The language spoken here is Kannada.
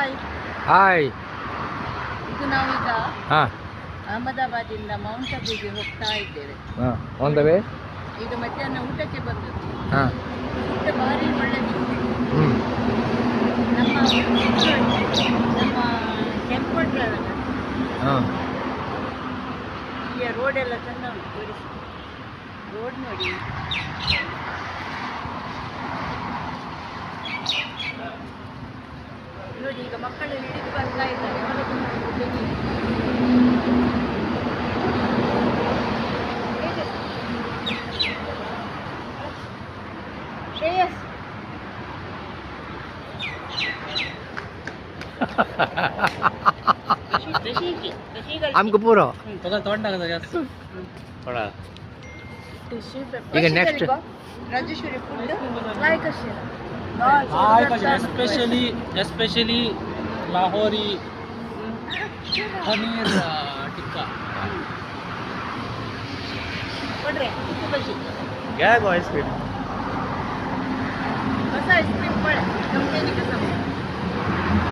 Hi hi. ಇದು ನಾವೀಗ ಹಾಂ ಅಹಮದಾಬಾದಿಂದ ಮೌಂಟ್ ಅಬುಗೆ ಹೋಗ್ತಾ ಇದ್ದೇವೆ. ಹಾಂ ಆನ್ ದ ವೇ. ಈಗ ಮಧ್ಯಾಹ್ನ ಊಟಕ್ಕೆ ಬಂದದ್ದು. ಹಾಂ ಊಟ ಭಾರಿ ಒಳ್ಳೆದಿತ್ತು. ಹ್ಞೂ ನಮ್ಮ ಟೆಂಪಲ್ ಟ್ರಾವೆಲ್ ಹಾಂ ಇಲ್ಲಿಯ ರೋಡ್ ಎಲ್ಲ ಚೆಂದ ಉಂಟು. ತೋರಿಸಿ ರೋಡ್ ನೋಡಿ. ನೋಡಿ ಈಗ ಮಕ್ಕಳು ಹಿಡಿದು ಬರ್ತಾ ಇದ್ದಾರೆ. ಹೊರಗೆ ಶ್ರೇಯಸ್ आमको पूरा ಈಗ next. Rajeshwari food like especially Lahori paneer tikka. ಕೊಡ್ರೆ ಬಜ್ಜಿ क्या है आइसक्रीम? ಹೊಸ ಐಸ್ ಕ್ರೀಮ್ ಕೊಡೆ ಕಂಪನಿ